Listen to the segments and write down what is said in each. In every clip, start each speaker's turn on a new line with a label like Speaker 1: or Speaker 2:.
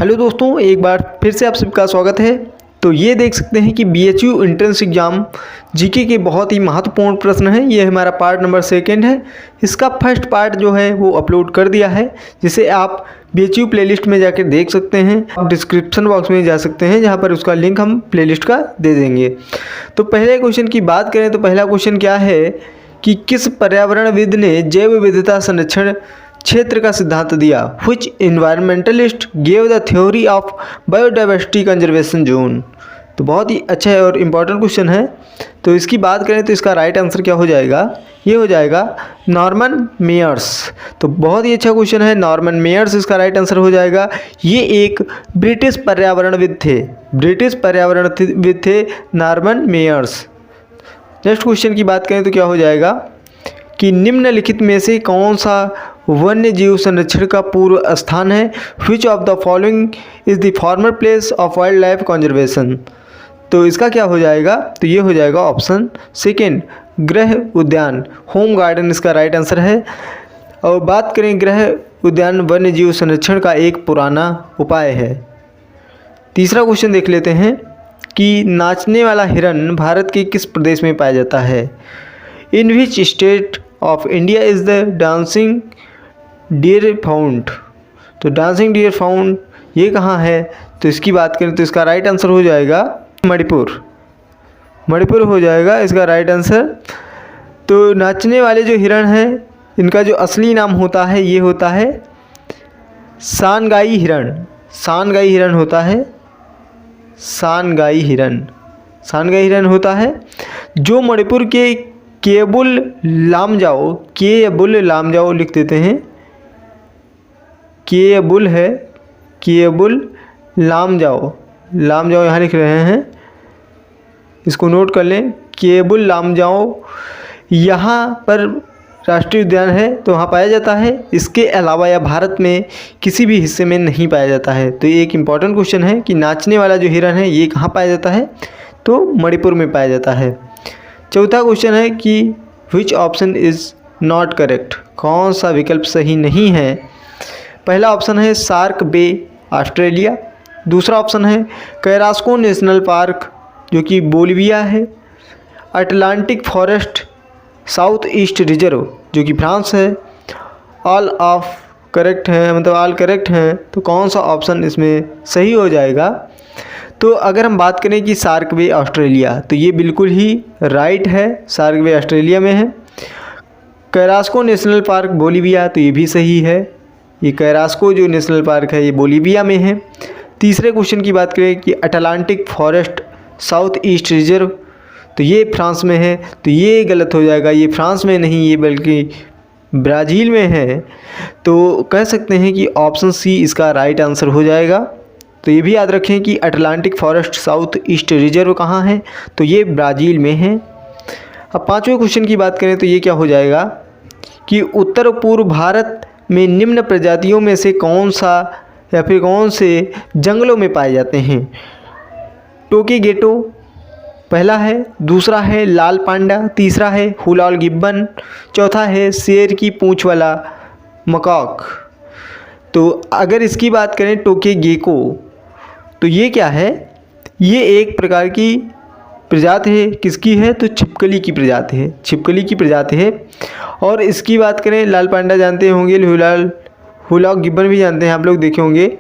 Speaker 1: Hello दोस्तों, एक बार फिर से आप सबका स्वागत है। तो ये देख सकते हैं कि BHU एंट्रेंस एग्ज़ाम जीके के बहुत ही महत्वपूर्ण प्रश्न हैं। ये हमारा पार्ट नंबर 2 है। इसका फर्स्ट पार्ट जो है वो अपलोड कर दिया है, जिसे आप BHU प्लेलिस्ट में जाकर देख सकते हैं। आप डिस्क्रिप्शन बॉक्स में जा सकते हैं, जहाँ पर उसका लिंक हम प्लेलिस्ट का दे देंगे। तो पहले क्वेश्चन की बात करें तो पहला क्वेश्चन क्या है कि किस पर्यावरणविद ने जैव विविधता संरक्षण क्षेत्र का सिद्धांत दिया? Which environmentalist gave the theory of biodiversity conservation zone? तो बहुत ही अच्छा है और इम्पॉर्टेंट क्वेश्चन है। तो इसकी बात करें तो इसका राइट आंसर क्या हो जाएगा? ये हो जाएगा नॉर्मन मेयर्स। तो बहुत ही अच्छा क्वेश्चन है, नॉर्मन मेयर्स इसका राइट आंसर हो जाएगा। ये एक ब्रिटिश पर्यावरणविद थे, नॉर्मन मेयर्स। नेक्स्ट क्वेश्चन की बात करें तो क्या हो जाएगा कि निम्नलिखित में से कौन सा वन्य जीव संरक्षण का पूर्व स्थान है? Which of the following is the former place of wild life conservation? तो इसका क्या हो जाएगा? तो ये हो जाएगा ऑप्शन सेकेंड, गृह उद्यान, होम गार्डन इसका राइट आंसर है। और बात करें गृह उद्यान वन्य जीव संरक्षण का एक पुराना उपाय है। तीसरा क्वेश्चन देख लेते हैं कि नाचने वाला हिरन भारत के किस प्रदेश में पाया जाता है? In which state of India is the dancing deer found? तो डांसिंग डियर फाउंड ये कहाँ है? तो इसकी बात करें तो इसका राइट आंसर हो जाएगा मणिपुर हो जाएगा इसका राइट आंसर। तो नाचने वाले जो हिरण हैं इनका जो असली नाम होता है ये होता है सानगाई हिरण होता है, जो मणिपुर के केबुल लामजाओ लिख देते हैं। केबुल लामजाओ यहाँ लिख रहे हैं, इसको नोट कर लें। केबुल लामजाओ यहाँ पर राष्ट्रीय उद्यान है, तो वहाँ पाया जाता है। इसके अलावा यह भारत में किसी भी हिस्से में नहीं पाया जाता है। तो ये एक इम्पॉर्टेंट क्वेश्चन है कि नाचने वाला जो हिरन है ये कहाँ पाया जाता है? तो मणिपुर में पाया जाता है। चौथा क्वेश्चन है कि which option is not correct? कौन सा विकल्प सही नहीं है? पहला ऑप्शन है शार्क बे ऑस्ट्रेलिया, दूसरा ऑप्शन है कैरास्को नेशनल पार्क जो कि बोलिविया है, Atlantic forest south east reserve जो कि फ्रांस है। ऑल करेक्ट हैं, तो कौन सा ऑप्शन इसमें सही हो जाएगा? तो अगर हम बात करें कि शार्क बे ऑस्ट्रेलिया, तो ये बिल्कुल ही राइट है, शार्क बे ऑस्ट्रेलिया में है। कैरास्को नेशनल पार्क बोलिविया, तो ये भी सही है। ये कैरास्को जो नेशनल पार्क है ये बोलिविया में है। तीसरे क्वेश्चन की बात करें कि Atlantic forest south east reserve, तो ये फ्रांस में है, तो ये गलत हो जाएगा। ये फ्रांस में नहीं, ये बल्कि ब्राज़ील में है। तो कह सकते हैं कि ऑप्शन सी इसका राइट आंसर हो जाएगा। तो ये भी याद रखें कि Atlantic forest south east reserve कहाँ है? तो ये ब्राज़ील में है। अब पाँचवें क्वेश्चन की बात करें तो ये क्या हो जाएगा कि उत्तर पूर्व भारत में निम्न प्रजातियों में से कौन से जंगलों में पाए जाते हैं? टोकीगेटो पहला है, दूसरा है लाल पांडा, तीसरा है हुलाल गिब्बन, चौथा है शेर की पूंछ वाला मकॉक। तो अगर इसकी बात करें टोकीगेको, तो ये क्या है? ये एक प्रकार की प्रजाति है। किसकी है? तो छिपकली की प्रजाति है। और इसकी बात करें लाल पांडा जानते होंगे, हुलाल गिब्बन भी जानते हैं आप लोग, देखे होंगे।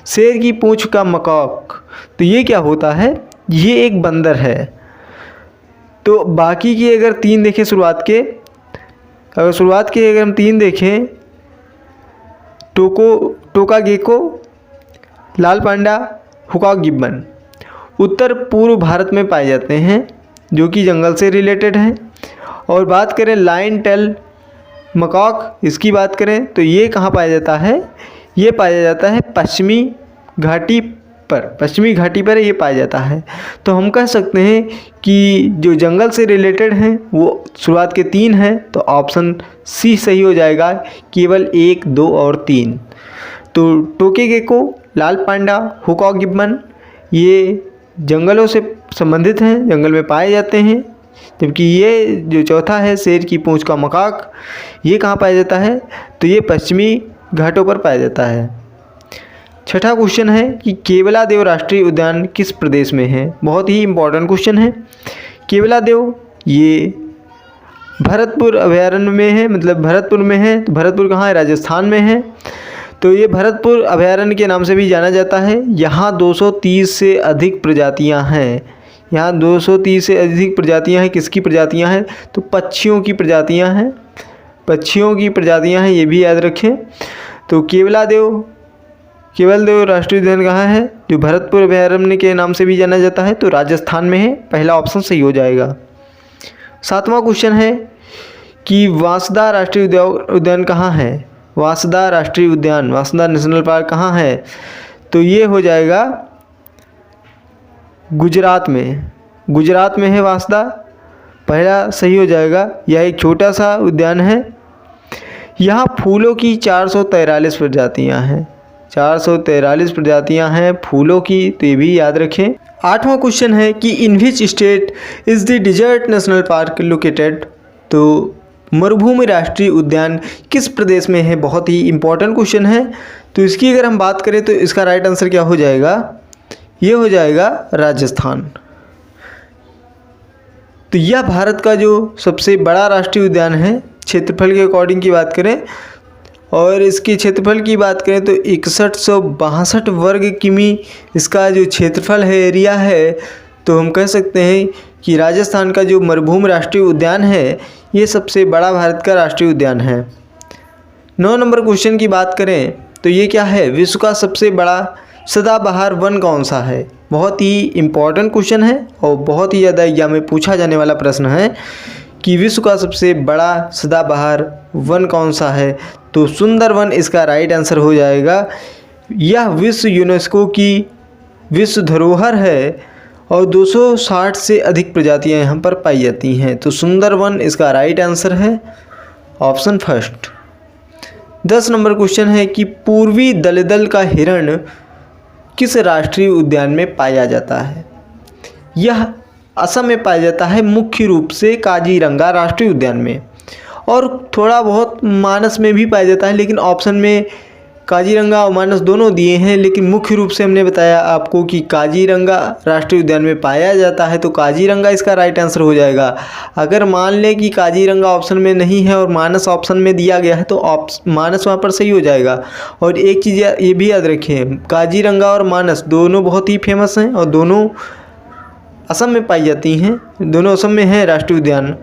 Speaker 1: शेर की पूंछ का मकॉक, तो ये क्या होता है? ये एक बंदर है। तो बाकी की अगर तीन देखें शुरुआत के अगर हम तीन देखें, टोकागेको, लाल पांडा, हुलाल गिब्बन उत्तर पूर्व भारत में पाए जाते हैं, जो कि जंगल से रिलेटेड हैं। और बात करें लाइन टेल मकॉक, इसकी बात करें तो ये कहाँ पाया जाता है? ये पाया जाता है पश्चिमी घाटी पर ये पाया जाता है। तो हम कह सकते हैं कि जो जंगल से रिलेटेड हैं वो शुरुआत के 3 हैं, तो ऑप्शन सी सही हो जाएगा, केवल 1, 2 और 3। तो टोकीगेको, लाल पांडा, हुलाल गिब्बन ये जंगलों से संबंधित हैं, जंगल में पाए जाते हैं। जबकि ये जो चौथा है शेर की पूंछ का मकाक, ये कहाँ पाया जाता है? तो ये पश्चिमी घाटों पर पाया जाता है। छठा क्वेश्चन है कि केवलादेव राष्ट्रीय उद्यान किस प्रदेश में है। बहुत ही इम्पोर्टेंट क्वेश्चन है। केवलादेव ये भरतपुर अभयारण्य में है, मतलब भरतपुर में है। तो भरतपुर कहाँ है? राजस्थान में है। तो ये भरतपुर अभयारण्य के नाम से भी जाना जाता है। यहाँ 230 से अधिक प्रजातियाँ हैं। यहाँ 230 से अधिक प्रजातियाँ हैं। किसकी प्रजातियाँ हैं? तो पक्षियों की प्रजातियाँ हैं। पक्षियों की प्रजातियाँ हैं, ये भी याद रखें। तो केवलादेव राष्ट्रीय उद्यान कहाँ है? जो भरतपुर अभयारण्य के नाम से भी जाना जाता है, तो राजस्थान में है। पहला ऑप्शन सही हो जाएगा। सातवां क्वेश्चन है कि वांसदा राष्ट्रीय उद्यान कहाँ है? वांसदा राष्ट्रीय उद्यान, वांसदा नेशनल पार्क कहाँ है? तो ये हो जाएगा गुजरात में। गुजरात में है वांसदा, पहला सही हो जाएगा। यह एक छोटा सा उद्यान है। यहाँ फूलों की 443 प्रजातियाँ हैं। 443 प्रजातियाँ हैं फूलों की, तो ये भी याद रखें। आठवां क्वेश्चन है कि in which state is the desert national park located. तो मरुभूमि राष्ट्रीय उद्यान किस प्रदेश में है? बहुत ही इम्पोर्टेंट क्वेश्चन है। तो इसकी अगर हम बात करें तो इसका राइट आंसर क्या हो जाएगा? ये हो जाएगा राजस्थान। तो यह भारत का जो सबसे बड़ा राष्ट्रीय उद्यान है, क्षेत्रफल के अकॉर्डिंग की बात करें और इसके क्षेत्रफल की बात करें तो 6162 वर्ग किमी इसका जो क्षेत्रफल है, एरिया है। तो हम कह सकते हैं कि राजस्थान का जो मरुभूमि राष्ट्रीय उद्यान है, ये सबसे बड़ा भारत का राष्ट्रीय उद्यान है। 9 नंबर क्वेश्चन की बात करें तो ये क्या है? विश्व का सबसे बड़ा सदाबहार वन कौन सा है? बहुत ही इम्पोर्टेंट क्वेश्चन है और बहुत ही ज़्यादा एग्जाम में पूछा जाने वाला प्रश्न है कि विश्व का सबसे बड़ा सदाबहार वन कौन सा है? तो सुंदरवन इसका राइट आंसर हो जाएगा। यह विश्व यूनेस्को की विश्व धरोहर है और 260 से अधिक प्रजातियां यहाँ पर पाई जाती हैं। तो सुंदरवन इसका राइट आंसर है, ऑप्शन फर्स्ट। 10 नंबर क्वेश्चन है कि पूर्वी दलदल का हिरण किस राष्ट्रीय उद्यान में पाया जाता है? यह असम में पाया जाता है, मुख्य रूप से काजीरंगा राष्ट्रीय उद्यान में, और थोड़ा बहुत मानस में भी पाया जाता है। लेकिन ऑप्शन में काजीरंगा और मानस दोनों दिए हैं, लेकिन मुख्य रूप से हमने बताया आपको कि काजीरंगा राष्ट्रीय उद्यान में पाया जाता है। तो काजीरंगा इसका राइट आंसर हो जाएगा। अगर मान लें कि काजीरंगा ऑप्शन में नहीं है और मानस ऑप्शन में दिया गया है, तो मानस वहाँ पर सही हो जाएगा। और एक चीज़ ये भी याद रखें, काजीरंगा और मानस दोनों बहुत ही फेमस हैं और दोनों असम में पाई जाती हैं। दोनों असम में हैं राष्ट्रीय उद्यान।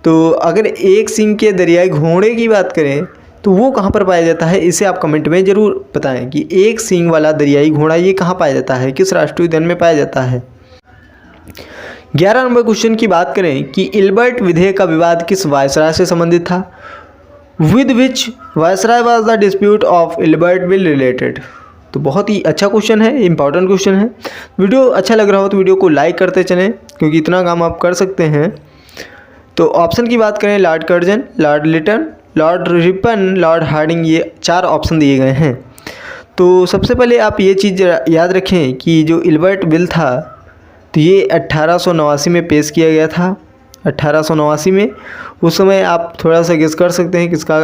Speaker 1: तो अगर एक सींग के दरियाई घोड़े की बात करें तो वो कहाँ पर पाया जाता है? इसे आप कमेंट में ज़रूर बताएं कि एक सींग वाला दरियाई घोड़ा ये कहाँ पाया जाता है, किस राष्ट्रीय उद्यान में पाया जाता है। 11 नंबर क्वेश्चन की बात करें कि इल्बर्ट विधेयक का विवाद किस वायसराय से संबंधित था? With which viceroy was the dispute of Ilbert bill related. तो बहुत ही अच्छा क्वेश्चन है, इंपॉर्टेंट क्वेश्चन है। वीडियो अच्छा लग रहा हो तो वीडियो को लाइक करते चलें, क्योंकि इतना काम आप कर सकते हैं। तो ऑप्शन की बात करें, Lord Curzon, Lord Lytton, Lord Ripon, Lord Hardinge, ये 4 ऑप्शन दिए गए हैं। तो सबसे पहले आप ये चीज़ याद रखें कि जो इल्बर्ट बिल था तो ये 1889 में पेश किया गया था। 1889 में, उस समय आप थोड़ा सा गेस कर सकते हैं किसका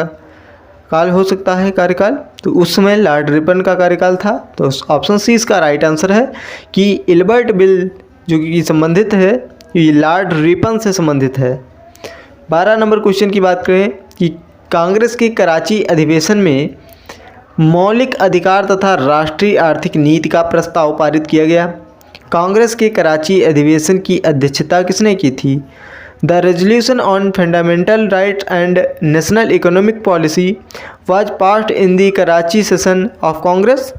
Speaker 1: काल हो सकता है, कार्यकाल। तो उस समय लॉर्ड रिपन का कार्यकाल था। तो ऑप्शन सी इसका राइट आंसर है कि इल्बर्ट बिल जो कि संबंधित है, ये लॉर्ड रिपन से संबंधित है। 12 नंबर क्वेश्चन की बात करें कि कांग्रेस के कराची अधिवेशन में मौलिक अधिकार तथा राष्ट्रीय आर्थिक नीति का प्रस्ताव पारित किया गया। कांग्रेस के कराची अधिवेशन की अध्यक्षता किसने की थी? The resolution on fundamental right and national economic policy was passed in the Karachi session of Congress.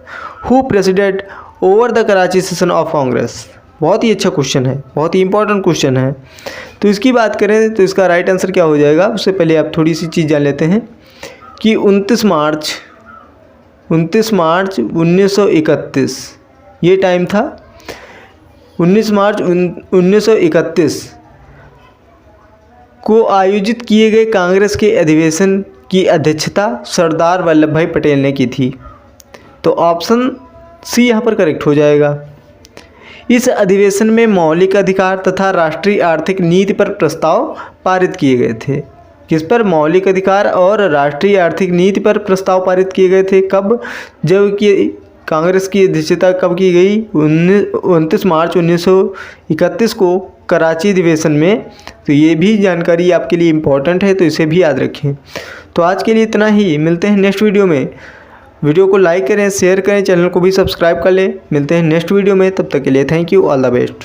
Speaker 1: Who preceded over the Karachi session of Congress. बहुत ही अच्छा क्वेश्चन है, बहुत ही इंपॉर्टेंट क्वेश्चन है। तो इसकी बात करें तो इसका राइट आंसर क्या हो जाएगा? उससे पहले आप थोड़ी सी चीज़ जान लेते हैं कि 29 मार्च 1931 ये टाइम था। 19 मार्च 1931 को आयोजित किए गए कांग्रेस के अधिवेशन की अध्यक्षता सरदार वल्लभ भाई पटेल ने की थी। तो ऑप्शन सी यहाँ पर करेक्ट हो जाएगा। इस अधिवेशन में मौलिक अधिकार तथा राष्ट्रीय आर्थिक नीति पर प्रस्ताव पारित किए गए थे। किस पर? मौलिक अधिकार और राष्ट्रीय आर्थिक नीति पर प्रस्ताव पारित किए गए थे। कब? जब कि कांग्रेस की अध्यक्षता कब की गई? 29 मार्च 1931 को कराची अधिवेशन में। तो ये भी जानकारी आपके लिए इम्पोर्टेंट है, तो इसे भी याद रखें। तो आज के लिए इतना ही, मिलते हैं नेक्स्ट वीडियो में। वीडियो को लाइक करें, शेयर करें, चैनल को भी सब्सक्राइब कर लें। मिलते हैं नेक्स्ट वीडियो में, तब तक के लिए thank you, all the best.